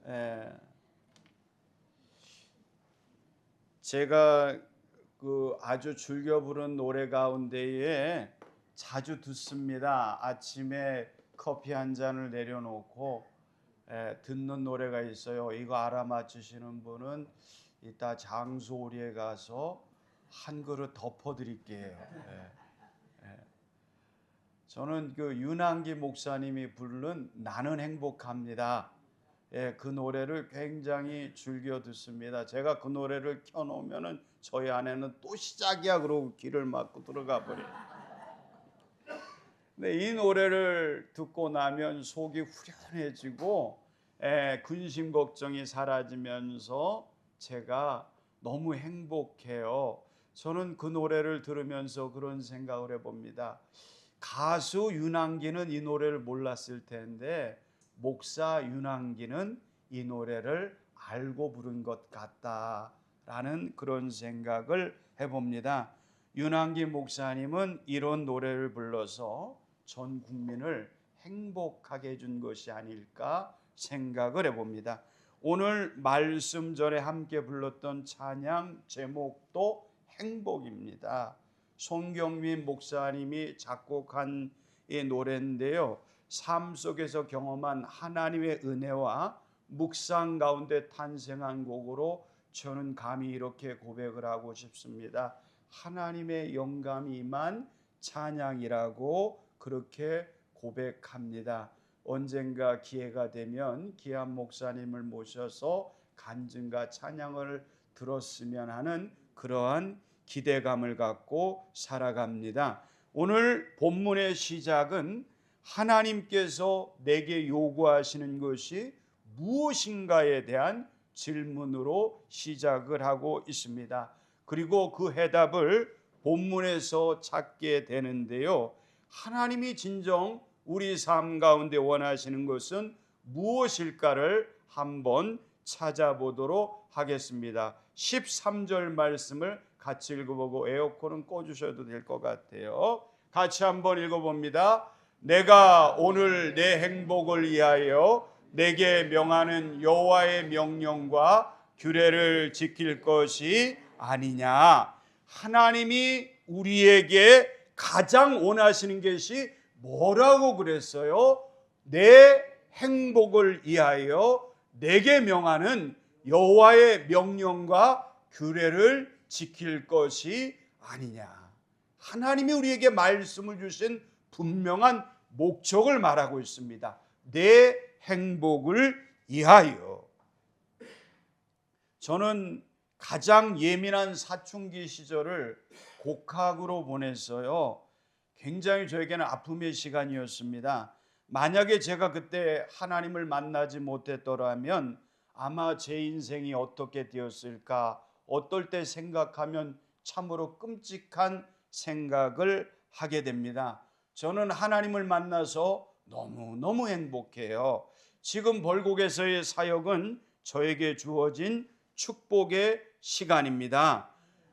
에, 제가 아주 즐겨 부르는 노래 가운데에 자주 듣습니다. 아침에 커피 한 잔을 내려놓고 듣는 노래가 있어요. 이거 알아맞히시는 분은 이따 장소리에 가서 한 그릇 덮어드릴게요. 저는 윤한기 목사님이 부른 나는 행복합니다. 그 노래를 굉장히 즐겨 듣습니다. 제가 그 노래를 켜놓으면은 저희 아내는 또 시작이야 그러고 귀를 막고 들어가 버려요. 근데 이 노래를 듣고 나면 속이 후련해지고 근심 걱정이 사라지면서 제가 너무 행복해요. 저는 그 노래를 들으면서 그런 생각을 해봅니다. 가수 윤한기는 이 노래를 몰랐을 텐데 목사 윤한기는 이 노래를 알고 부른 것 같다라는 그런 생각을 해봅니다. 윤한기 목사님은 이런 노래를 불러서 전 국민을 행복하게 해준 것이 아닐까 생각을 해봅니다. 오늘 말씀 전에 함께 불렀던 찬양 제목도 행복입니다. 송경민 목사님이 작곡한 이 노래인데요, 삶 속에서 경험한 하나님의 은혜와 묵상 가운데 탄생한 곡으로 저는 감히 이렇게 고백을 하고 싶습니다. 하나님의 영감이 임한 찬양이라고 그렇게 고백합니다. 언젠가 기회가 되면 기한 목사님을 모셔서 간증과 찬양을 들었으면 하는 그러한 기대감을 갖고 살아갑니다. 오늘 본문의 시작은 하나님께서 내게 요구하시는 것이 무엇인가에 대한 질문으로 시작을 하고 있습니다. 그리고 그 해답을 본문에서 찾게 되는데요, 하나님이 진정 우리 삶 가운데 원하시는 것은 무엇일까를 한번 찾아보도록 하겠습니다. 13절 말씀을 같이 읽어보고 에어컨은 꺼주셔도 될 것 같아요. 같이 한번 읽어봅니다. 내가 오늘 내 행복을 위하여 내게 명하는 여호와의 명령과 규례를 지킬 것이 아니냐. 하나님이 우리에게 가장 원하시는 것이 뭐라고 그랬어요? 내 행복을 위하여 내게 명하는 여호와의 명령과 규례를 지킬 것이 아니냐. 하나님이 우리에게 말씀을 주신 분명한 목적을 말하고 있습니다. 내 행복을 위하여. 저는 가장 예민한 사춘기 시절을 곡학으로 보냈어요. 굉장히 저에게는 아픔의 시간이었습니다. 만약에 제가 그때 하나님을 만나지 못했더라면 아마 제 인생이 어떻게 되었을까, 어떨 때 생각하면 참으로 끔찍한 생각을 하게 됩니다. 저는 하나님을 만나서 너무너무 행복해요. 지금 벌곡에서의 사역은 저에게 주어진 축복의 시간입니다.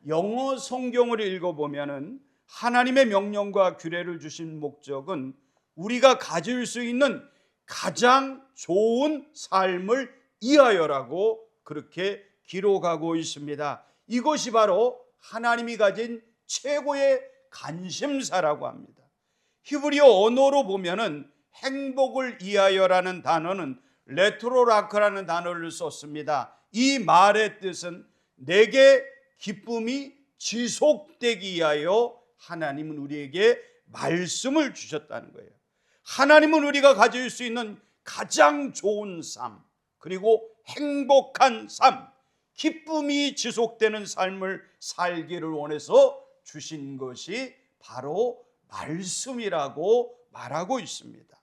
영어 성경을 읽어보면 하나님의 명령과 규례를 주신 목적은 우리가 가질 수 있는 가장 좋은 삶을 위하여라고 그렇게 기록하고 있습니다. 이것이 바로 하나님이 가진 최고의 관심사라고 합니다. 히브리어 언어로 보면은 행복을 위하여라는 단어는 레트로라크라는 단어를 썼습니다. 이 말의 뜻은 내게 기쁨이 지속되기 위하여 하나님은 우리에게 말씀을 주셨다는 거예요. 하나님은 우리가 가질 수 있는 가장 좋은 삶, 그리고 행복한 삶, 기쁨이 지속되는 삶을 살기를 원해서 주신 것이 바로 말씀이라고 말하고 있습니다.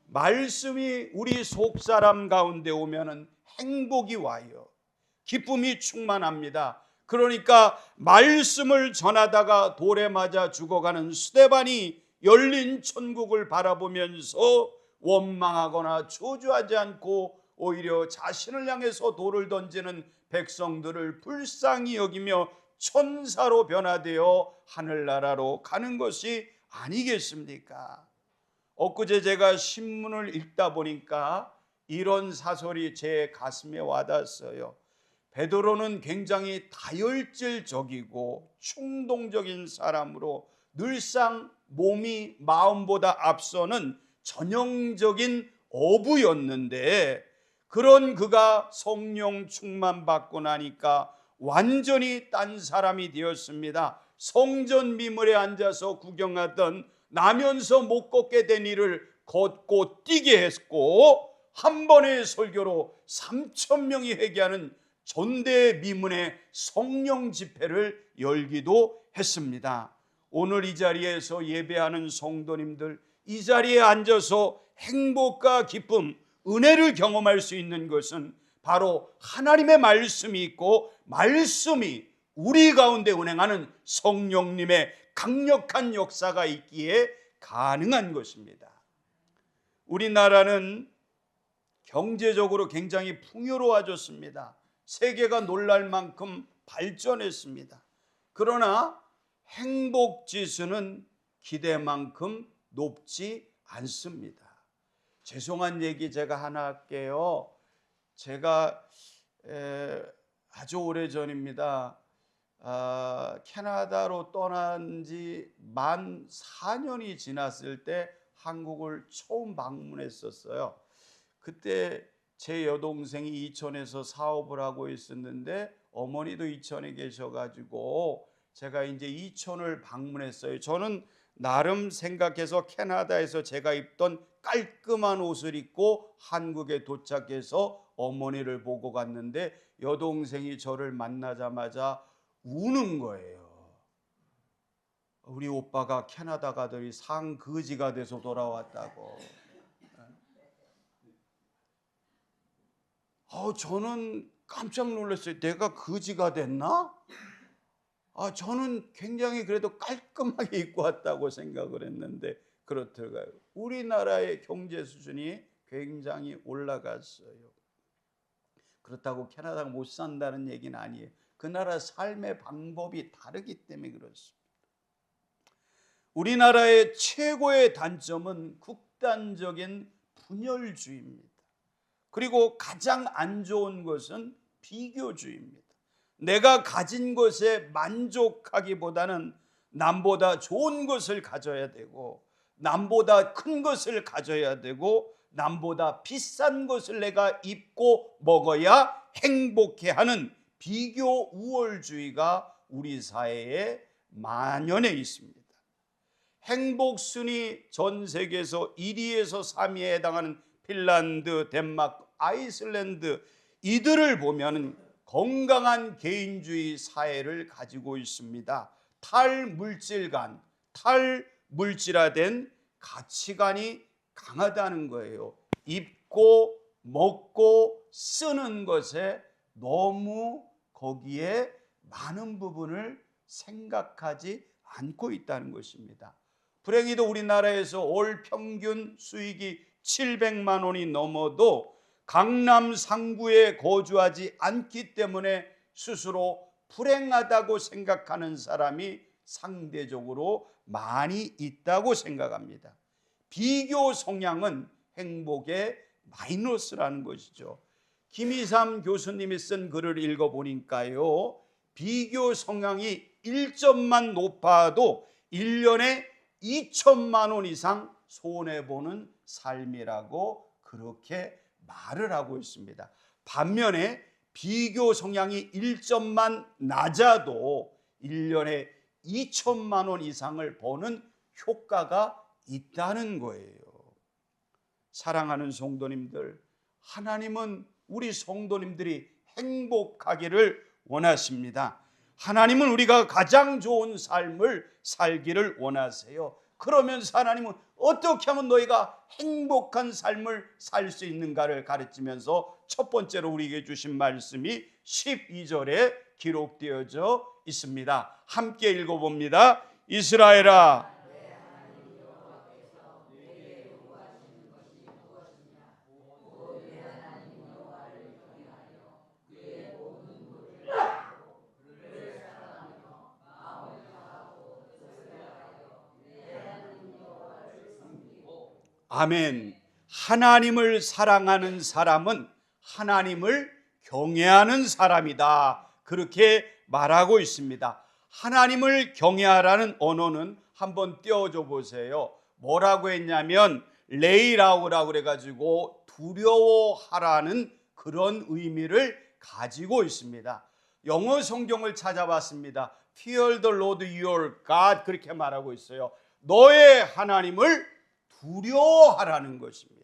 말씀이 우리 속사람 가운데 오면은 행복이 와요. 기쁨이 충만합니다. 그러니까 말씀을 전하다가 돌에 맞아 죽어가는 스데반이 열린 천국을 바라보면서 원망하거나 저주하지 않고 오히려 자신을 향해서 돌을 던지는 백성들을 불쌍히 여기며 천사로 변화되어 하늘나라로 가는 것이 아니겠습니까? 엊그제 제가 신문을 읽다 보니까 이런 사설이 제 가슴에 와닿았어요. 베드로는 굉장히 다혈질적이고 충동적인 사람으로 늘상 몸이 마음보다 앞서는 전형적인 어부였는데, 그런 그가 성령 충만 받고 나니까 완전히 딴 사람이 되었습니다. 성전 미물에 앉아서 구경하던 나면서 못 걷게 된 이를 걷고 뛰게 했고, 한 번의 설교로 3,000명이 회개하는 전대미문의 성령 집회를 열기도 했습니다. 오늘 이 자리에서 예배하는 성도님들, 이 자리에 앉아서 행복과 기쁨, 은혜를 경험할 수 있는 것은 바로 하나님의 말씀이 있고, 말씀이 우리 가운데 운행하는 성령님의 강력한 역사가 있기에 가능한 것입니다. 우리나라는 경제적으로 굉장히 풍요로워졌습니다. 세계가 놀랄 만큼 발전했습니다. 그러나 행복 지수는 기대만큼 높지 않습니다. 죄송한 얘기 제가 하나 할게요. 제가 아주 오래전입니다. 캐나다로 떠난 지 만 4년이 지났을 때 한국을 처음 방문했었어요. 그때 제 여동생이 이천에서 사업을 하고 있었는데 어머니도 이천에 계셔가지고 제가 이제 이천을 방문했어요. 저는 나름 생각해서 캐나다에서 제가 입던 깔끔한 옷을 입고 한국에 도착해서 어머니를 보고 갔는데, 여동생이 저를 만나자마자 우는 거예요. 우리 오빠가 캐나다 가더니 상거지가 돼서 돌아왔다고. 저는 깜짝 놀랐어요. 내가 거지가 됐나? 저는 굉장히 그래도 깔끔하게 입고 왔다고 생각을 했는데 그렇더라고요. 우리나라의 경제 수준이 굉장히 올라갔어요. 그렇다고 캐나다가 못 산다는 얘기는 아니에요. 그 나라 삶의 방법이 다르기 때문에 그렇습니다. 우리나라의 최고의 단점은 극단적인 분열주의입니다. 그리고 가장 안 좋은 것은 비교주의입니다. 내가 가진 것에 만족하기보다는 남보다 좋은 것을 가져야 되고, 남보다 큰 것을 가져야 되고, 남보다 비싼 것을 내가 입고 먹어야 행복해하는 비교 우월주의가 우리 사회에 만연해 있습니다. 행복순위 전 세계에서 1위에서 3위에 해당하는 핀란드, 덴마크, 아이슬란드, 이들을 보면 건강한 개인주의 사회를 가지고 있습니다. 탈물질관, 탈물질화된 가치관이 강하다는 거예요. 입고 먹고 쓰는 것에 너무 거기에 많은 부분을 생각하지 않고 있다는 것입니다. 불행히도 우리나라에서 올 평균 수익이 700만 원이 넘어도 강남 상구에 거주하지 않기 때문에 스스로 불행하다고 생각하는 사람이 상대적으로 많이 있다고 생각합니다. 비교 성향은 행복의 마이너스라는 것이죠. 김희삼 교수님이 쓴 글을 읽어보니까요, 비교 성향이 1점만 높아도 1년에 2천만 원 이상 손해보는 삶이라고 그렇게 말을 하고 있습니다. 반면에 비교 성향이 1점만 낮아도 1년에 2천만 원 이상을 버는 효과가 있다는 거예요. 사랑하는 성도님들, 하나님은 우리 성도님들이 행복하기를 원하십니다. 하나님은 우리가 가장 좋은 삶을 살기를 원하세요. 그러면서 하나님은 어떻게 하면 너희가 행복한 삶을 살 수 있는가를 가르치면서 첫 번째로 우리에게 주신 말씀이 12절에 기록되어져 있습니다. 함께 읽어봅니다. 이스라엘아, 아멘. 하나님을 사랑하는 사람은 하나님을 경외하는 사람이다. 그렇게 말하고 있습니다. 하나님을 경외하라는 언어는 한번 띄워줘 보세요. 뭐라고 했냐면 레이라우라고 그래가지고 두려워하라는 그런 의미를 가지고 있습니다. 영어 성경을 찾아봤습니다. Fear the Lord your God, 그렇게 말하고 있어요. 너의 하나님을 두려워하라는 것입니다.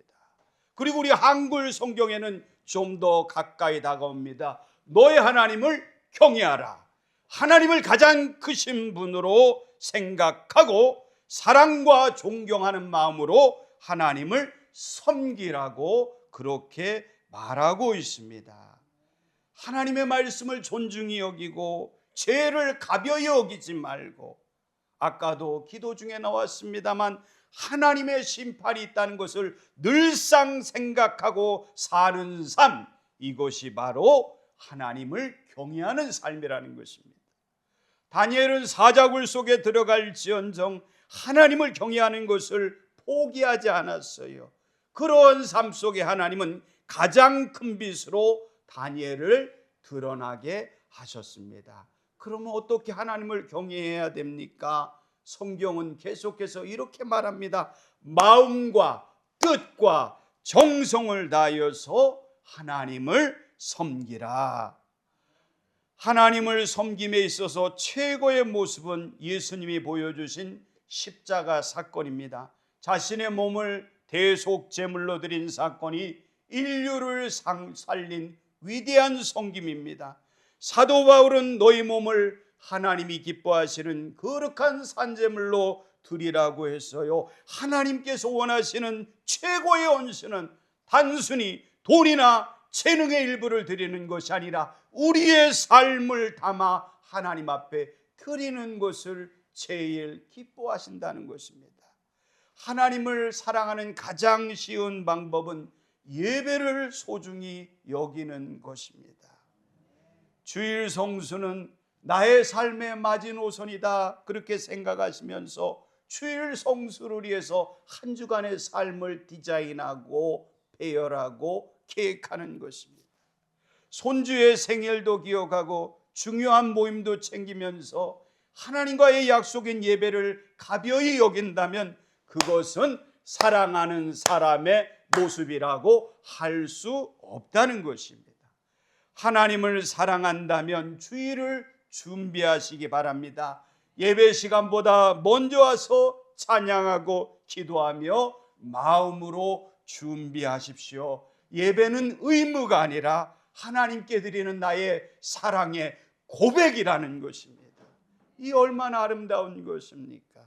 그리고 우리 한글 성경에는 좀 더 가까이 다가옵니다. 너의 하나님을 경외하라. 하나님을 가장 크신 분으로 생각하고 사랑과 존경하는 마음으로 하나님을 섬기라고 그렇게 말하고 있습니다. 하나님의 말씀을 존중히 여기고 죄를 가벼이 여기지 말고, 아까도 기도 중에 나왔습니다만 하나님의 심판이 있다는 것을 늘상 생각하고 사는 삶, 이것이 바로 하나님을 경외하는 삶이라는 것입니다. 다니엘은 사자굴 속에 들어갈지언정 하나님을 경외하는 것을 포기하지 않았어요. 그런 삶 속에 하나님은 가장 큰 빛으로 다니엘을 드러나게 하셨습니다. 그러면 어떻게 하나님을 경외해야 됩니까? 성경은 계속해서 이렇게 말합니다. 마음과 뜻과 정성을 다하여서 하나님을 섬기라. 하나님을 섬김에 있어서 최고의 모습은 예수님이 보여주신 십자가 사건입니다. 자신의 몸을 대속제물로 드린 사건이 인류를 살린 위대한 섬김입니다. 사도 바울은 너희 몸을 하나님이 기뻐하시는 거룩한 산제물로 드리라고 했어요. 하나님께서 원하시는 최고의 헌신은 단순히 돈이나 재능의 일부를 드리는 것이 아니라 우리의 삶을 담아 하나님 앞에 드리는 것을 제일 기뻐하신다는 것입니다. 하나님을 사랑하는 가장 쉬운 방법은 예배를 소중히 여기는 것입니다. 주일 성수는 나의 삶의 마지노선이다, 그렇게 생각하시면서 주일 성수를 위해서 한 주간의 삶을 디자인하고 배열하고 계획하는 것입니다. 손주의 생일도 기억하고 중요한 모임도 챙기면서 하나님과의 약속인 예배를 가벼이 여긴다면 그것은 사랑하는 사람의 모습이라고 할 수 없다는 것입니다. 하나님을 사랑한다면 주일을 준비하시기 바랍니다. 예배 시간보다 먼저 와서 찬양하고 기도하며 마음으로 준비하십시오. 예배는 의무가 아니라 하나님께 드리는 나의 사랑의 고백이라는 것입니다. 이 얼마나 아름다운 것입니까?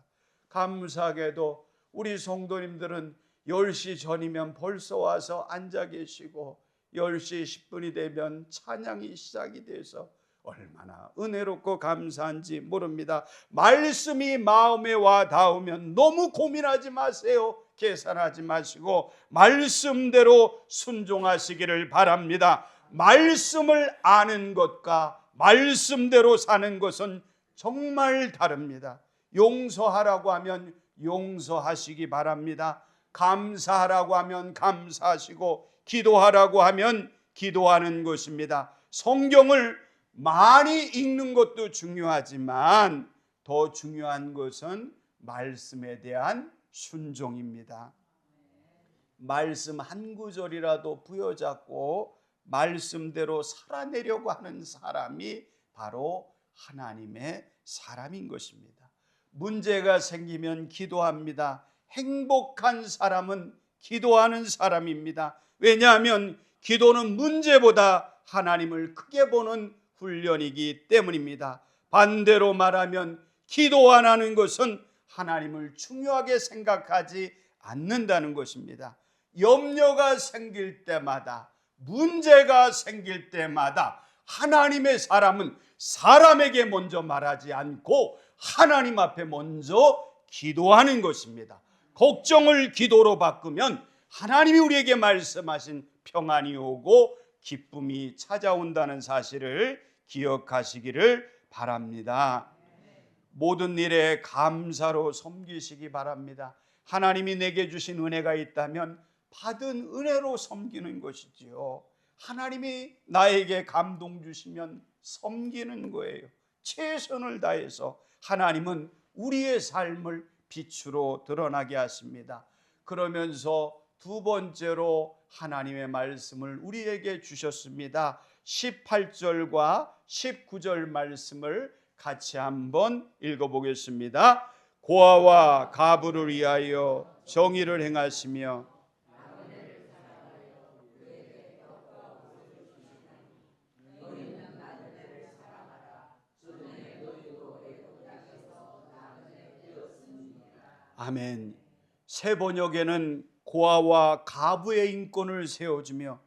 감사하게도 우리 성도님들은 10시 전이면 벌써 와서 앉아 계시고 10시 10분이 되면 찬양이 시작이 돼서 얼마나 은혜롭고 감사한지 모릅니다. 말씀이 마음에 와 닿으면 너무 고민하지 마세요. 계산하지 마시고 말씀대로 순종하시기를 바랍니다. 말씀을 아는 것과 말씀대로 사는 것은 정말 다릅니다. 용서하라고 하면 용서하시기 바랍니다. 감사하라고 하면 감사하시고 기도하라고 하면 기도하는 것입니다. 성경을 많이 읽는 것도 중요하지만 더 중요한 것은 말씀에 대한 순종입니다. 말씀 한 구절이라도 부여잡고 말씀대로 살아내려고 하는 사람이 바로 하나님의 사람인 것입니다. 문제가 생기면 기도합니다. 행복한 사람은 기도하는 사람입니다. 왜냐하면 기도는 문제보다 하나님을 크게 보는 훈련이기 때문입니다. 반대로 말하면 기도 안 하는 것은 하나님을 중요하게 생각하지 않는다는 것입니다. 염려가 생길 때마다, 문제가 생길 때마다 하나님의 사람은 사람에게 먼저 말하지 않고 하나님 앞에 먼저 기도하는 것입니다. 걱정을 기도로 바꾸면 하나님이 우리에게 말씀하신 평안이 오고 기쁨이 찾아온다는 사실을 기억하시기를 바랍니다. 모든 일에 감사로 섬기시기 바랍니다. 하나님이 내게 주신 은혜가 있다면 받은 은혜로 섬기는 것이지요. 하나님이 나에게 감동 주시면 섬기는 거예요. 최선을 다해서 하나님은 우리의 삶을 빛으로 드러나게 하십니다. 그러면서 두 번째로 하나님의 말씀을 우리에게 주셨습니다. 18절과 19절 말씀을 같이 한번 읽어보겠습니다. 고아와 가부를 위하여 정의를 행하시며 아멘. 새 번역에는 고아와 가부의 인권을 세워주며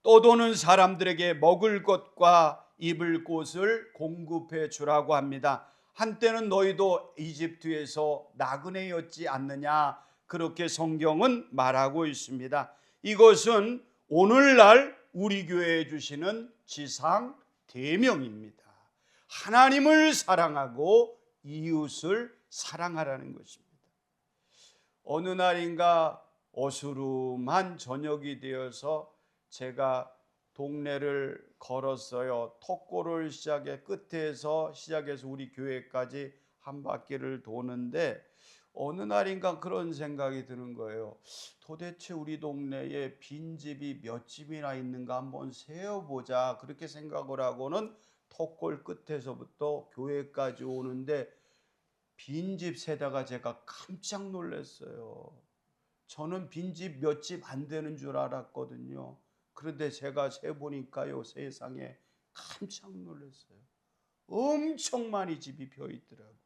떠도는 사람들에게 먹을 것과 입을 곳을 공급해 주라고 합니다. 한때는 너희도 이집트에서 나그네였지 않느냐, 그렇게 성경은 말하고 있습니다. 이것은 오늘날 우리 교회에 주시는 지상 계명입니다. 하나님을 사랑하고 이웃을 사랑하라는 것입니다. 어느 날인가 어수름한 저녁이 되어서 제가 동네를 걸었어요. 턱골을 끝에서 시작해서 우리 교회까지 한 바퀴를 도는데 어느 날인가 그런 생각이 드는 거예요. 도대체 우리 동네에 빈집이 몇 집이나 있는가 한번 세어보자, 그렇게 생각을 하고는 턱골 끝에서부터 교회까지 오는데 빈집 세다가 제가 깜짝 놀랐어요. 저는 빈집 몇 집 안 되는 줄 알았거든요. 그런데 제가 세보니까요, 세상에 깜짝 놀랐어요. 엄청 많이 집이 펴 있더라고요.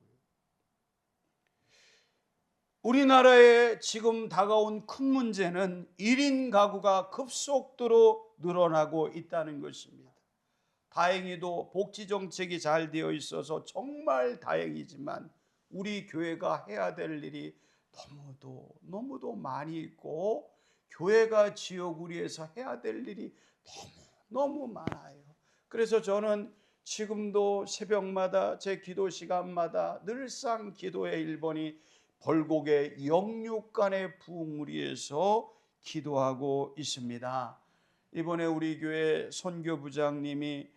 우리나라에 지금 다가온 큰 문제는 1인 가구가 급속도로 늘어나고 있다는 것입니다. 다행히도 복지 정책이 잘 되어 있어서 정말 다행이지만 우리 교회가 해야 될 일이 너무도 많이 있고, 교회가 지역구리에서 해야 될 일이 너무 많아요. 그래서 저는 지금도 새벽마다 제 기도 시간마다 늘상 기도의 1번이 벌곡의 영육간의 부흥을 위해서 기도하고 있습니다. 이번에 우리 교회 선교부장님이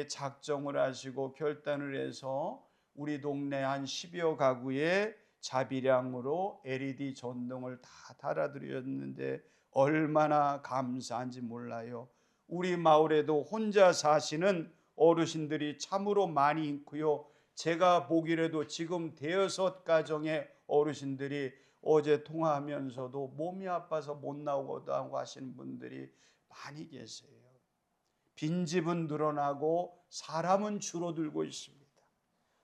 작정을 하시고 결단을 해서 우리 동네 한 10여 가구에 자비량으로 LED 전등을 다 달아드렸는데 얼마나 감사한지 몰라요. 우리 마을에도 혼자 사시는 어르신들이 참으로 많이 있고요. 제가 보기라도 지금 5가정의 어르신들이 어제 통화하면서도 몸이 아파서 못 나오고 하시는 분들이 많이 계세요. 빈집은 늘어나고 사람은 줄어들고 있습니다.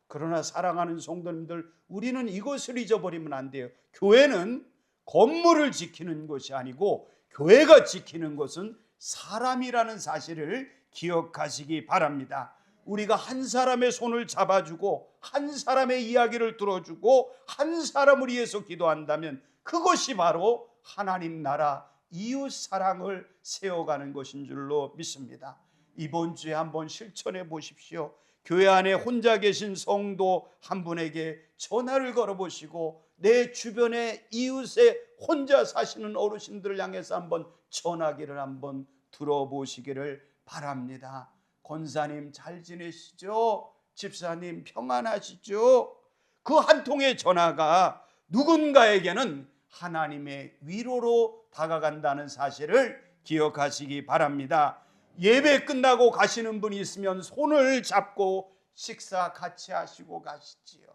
그러나 사랑하는 성도님들, 우리는 이것을 잊어버리면 안 돼요. 교회는 건물을 지키는 것이 아니고 교회가 지키는 것은 사람이라는 사실을 기억하시기 바랍니다. 우리가 한 사람의 손을 잡아주고 한 사람의 이야기를 들어주고 한 사람을 위해서 기도한다면 그것이 바로 하나님 나라 이웃 사랑을 세워가는 것인 줄로 믿습니다. 이번 주에 한번 실천해 보십시오. 교회 안에 혼자 계신 성도 한 분에게 전화를 걸어보시고 내 주변의 이웃에 혼자 사시는 어르신들을 향해서 한번 전화기를 한번 들어보시기를 바랍니다. 권사님 잘 지내시죠? 집사님 평안하시죠? 그 한 통의 전화가 누군가에게는 하나님의 위로로 다가간다는 사실을 기억하시기 바랍니다. 예배 끝나고 가시는 분이 있으면 손을 잡고 식사 같이 하시고 가시지요.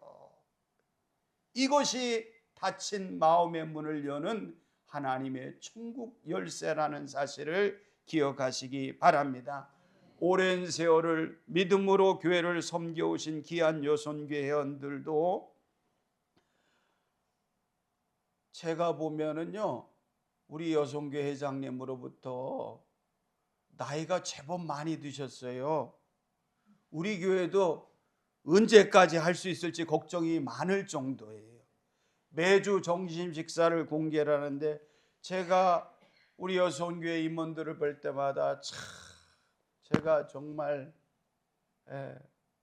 이것이 닫힌 마음의 문을 여는 하나님의 천국 열쇠라는 사실을 기억하시기 바랍니다. 오랜 세월을 믿음으로 교회를 섬겨오신 귀한 여선교회 회원들도 제가 보면은요, 우리 여선교회 회장님으로부터 나이가 제법 많이 드셨어요. 우리 교회도 언제까지 할 수 있을지 걱정이 많을 정도예요. 매주 점심 식사를 공개를 하는데 제가 우리 여선교회 임원들을 볼 때마다 제가 정말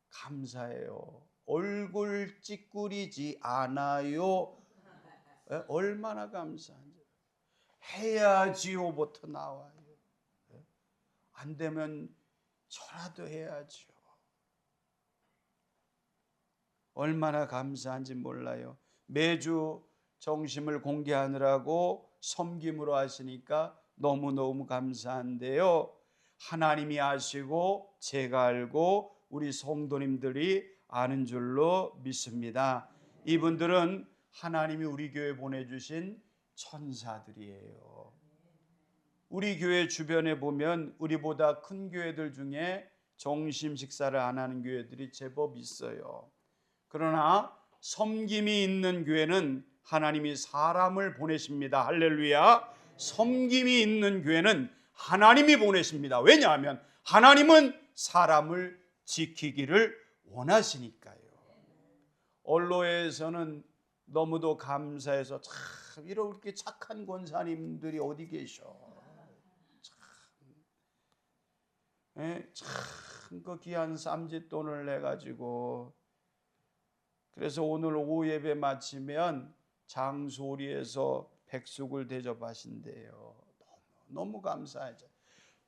감사해요. 얼굴 찌푸리지 않아요. 얼마나 감사한지. 해야지요부터 나와요. 안 되면 저라도 해야지요. 얼마나 감사한지 몰라요. 매주 정심을 공개하느라고 섬김으로 하시니까 너무너무 감사한데요. 하나님이 아시고 제가 알고 우리 성도님들이 아는 줄로 믿습니다. 이분들은 하나님이 우리 교회에 보내주신 천사들이에요. 우리 교회 주변에 보면 우리보다 큰 교회들 중에 정심 식사를 안 하는 교회들이 제법 있어요. 그러나 섬김이 있는 교회는 하나님이 사람을 보내십니다. 할렐루야. 섬김이 있는 교회는 하나님이 보내십니다. 왜냐하면 하나님은 사람을 지키기를 원하시니까요. 언로에서는 너무도 감사해서 참 이렇게 착한 권사님들이 어디 계셔. 참 그 귀한 쌈짓돈을 내가지고, 그래서 오늘 오후 예배 마치면 장소리에서 백숙을 대접하신대요. 너무 감사하죠.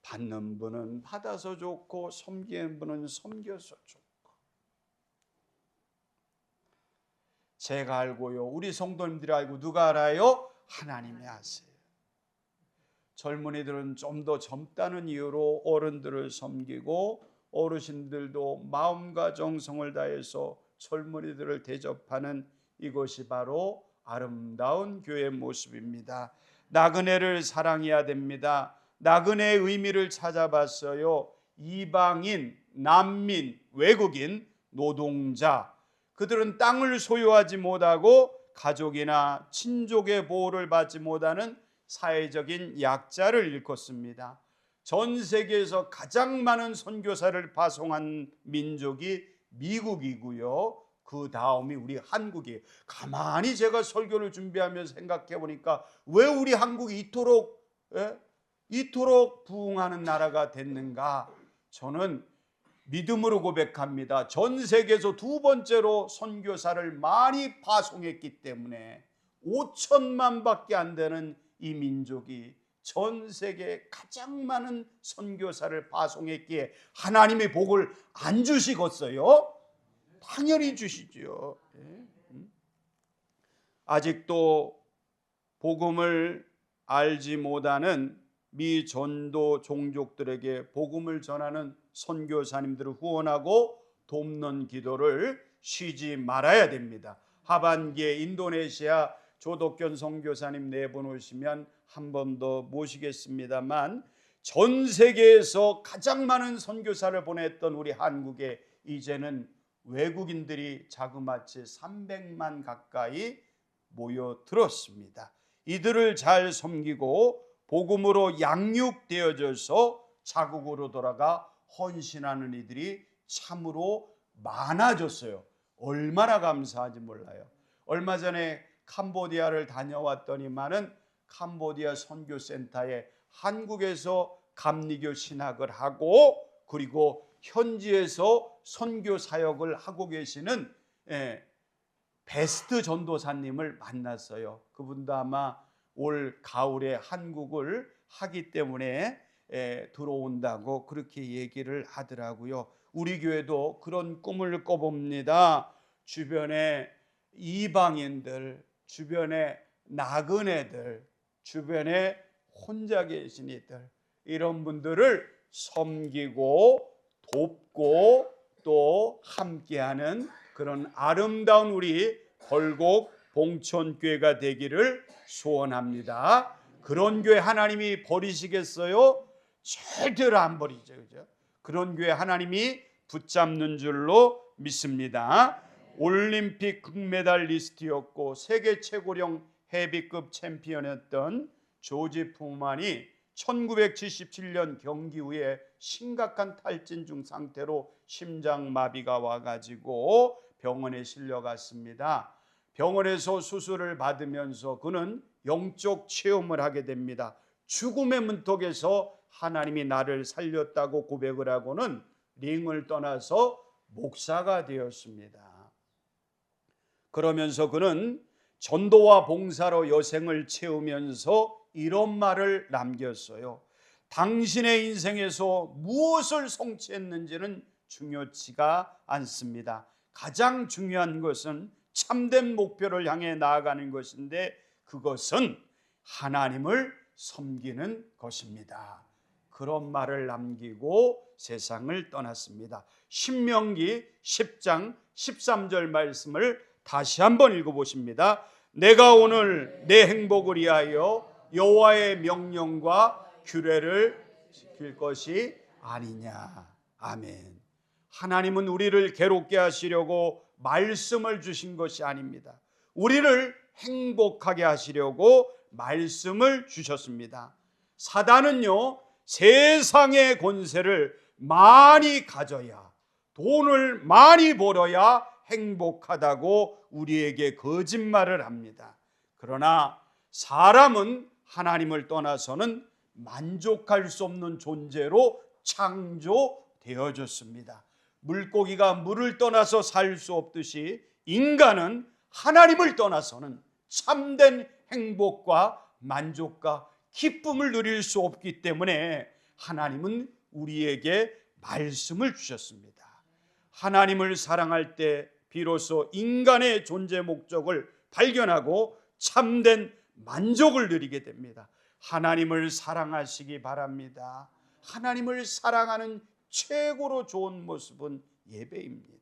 받는 분은 받아서 좋고 섬기는 분은 섬겨서 좋고. 제가 알고요, 우리 성도님들이 알고 누가 알아요? 하나님이 아세요. 젊은이들은 좀 더 젊다는 이유로 어른들을 섬기고, 어르신들도 마음과 정성을 다해서 젊은이들을 대접하는 이것이 바로 아름다운 교회의 모습입니다. 나그네를 사랑해야 됩니다. 나그네의 의미를 찾아봤어요. 이방인, 난민, 외국인, 노동자, 그들은 땅을 소유하지 못하고 가족이나 친족의 보호를 받지 못하는 사회적인 약자를 일컫습니다. 전 세계에서 가장 많은 선교사를 파송한 민족이 미국이고요. 그 다음이 우리 한국이에요. 가만히 제가 설교를 준비하면서 생각해 보니까 왜 우리 한국이 이토록 부흥하는 나라가 됐는가? 저는 믿음으로 고백합니다. 전 세계에서 두 번째로 선교사를 많이 파송했기 때문에 5천만밖에 안 되는 이 민족이 전 세계에 가장 많은 선교사를 파송했기에 하나님의 복을 안 주시겠어요? 당연히 주시죠. 아직도 복음을 알지 못하는 미전도 종족들에게 복음을 전하는 선교사님들을 후원하고 돕는 기도를 쉬지 말아야 됩니다. 하반기에 인도네시아 조덕견 선교사님 네 분 오시면 한 번 더 모시겠습니다만, 전 세계에서 가장 많은 선교사를 보냈던 우리 한국에 이제는 외국인들이 자그마치 300만 가까이 모여들었습니다. 이들을 잘 섬기고 복음으로 양육되어져서 자국으로 돌아가 헌신하는 이들이 참으로 많아졌어요. 얼마나 감사한지 몰라요. 얼마 전에 캄보디아를 다녀왔더니만은 캄보디아 선교센터에 한국에서 감리교 신학을 하고 그리고 현지에서 선교 사역을 하고 계시는 베스트 전도사님을 만났어요. 그분도 아마 올 가을에 한국을 하기 때문에 들어온다고 그렇게 얘기를 하더라고요. 우리 교회도 그런 꿈을 꿔봅니다. 주변에 이방인들, 주변에 나그네들, 주변에 혼자 계신 이들, 이런 분들을 섬기고 돕고 또 함께하는 그런 아름다운 우리 벌곡 봉천교회가 되기를 소원합니다. 그런 교회 하나님이 버리시겠어요? 절대로 안 버리죠. 그죠? 그런 교회 하나님이 붙잡는 줄로 믿습니다. 올림픽 금메달리스트였고 세계 최고령 헤비급 챔피언이었던 조지 푸만이 1977년 경기 후에 심각한 탈진중 상태로 심장마비가 와가지고 병원에 실려갔습니다. 병원에서 수술을 받으면서 그는 영적 체험을 하게 됩니다. 죽음의 문턱에서 하나님이 나를 살렸다고 고백을 하고는 링을 떠나서 목사가 되었습니다. 그러면서 그는 전도와 봉사로 여생을 채우면서 이런 말을 남겼어요. 당신의 인생에서 무엇을 성취했는지는 중요치가 않습니다. 가장 중요한 것은 참된 목표를 향해 나아가는 것인데 그것은 하나님을 섬기는 것입니다. 그런 말을 남기고 세상을 떠났습니다. 신명기 10장 13절 말씀을 다시 한번 읽어보십니다. 내가 오늘 내 행복을 위하여 여호와의 명령과 규례를 지킬 것이 아니냐. 아멘. 하나님은 우리를 괴롭게 하시려고 말씀을 주신 것이 아닙니다. 우리를 행복하게 하시려고 말씀을 주셨습니다. 사단은요, 세상의 권세를 많이 가져야, 돈을 많이 벌어야 행복하다고 우리에게 거짓말을 합니다. 그러나 사람은 하나님을 떠나서는 만족할 수 없는 존재로 창조되어졌습니다. 물고기가 물을 떠나서 살 수 없듯이 인간은 하나님을 떠나서는 참된 행복과 만족과 기쁨을 누릴 수 없기 때문에 하나님은 우리에게 말씀을 주셨습니다. 하나님을 사랑할 때 비로소 인간의 존재 목적을 발견하고 참된 만족을 누리게 됩니다. 하나님을 사랑하시기 바랍니다. 하나님을 사랑하는 최고로 좋은 모습은 예배입니다.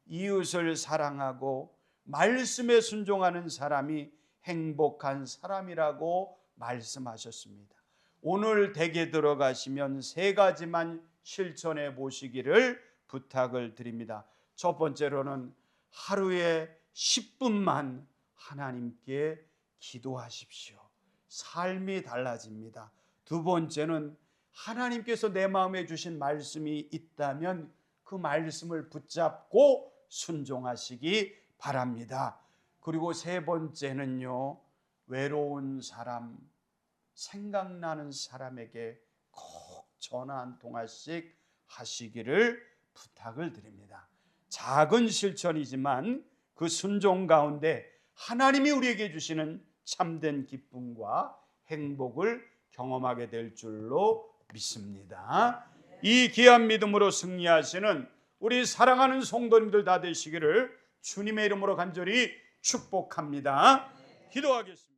이웃을 사랑하고 말씀에 순종하는 사람이 행복한 사람이라고 말씀하셨습니다. 오늘 댁에 들어가시면 3가지만 실천해 보시기를 부탁을 드립니다. 첫 번째로는 하루에 10분만 하나님께 기도하십시오. 삶이 달라집니다. 두 번째는 하나님께서 내 마음에 주신 말씀이 있다면 그 말씀을 붙잡고 순종하시기 바랍니다. 그리고 세 번째는요, 외로운 사람, 생각나는 사람에게 꼭 전화 한 통화씩 하시기를 부탁을 드립니다. 작은 실천이지만 그 순종 가운데 하나님이 우리에게 주시는 참된 기쁨과 행복을 경험하게 될 줄로 믿습니다. 이 귀한 믿음으로 승리하시는 우리 사랑하는 성도님들 다 되시기를 주님의 이름으로 간절히 축복합니다. 기도하겠습니다.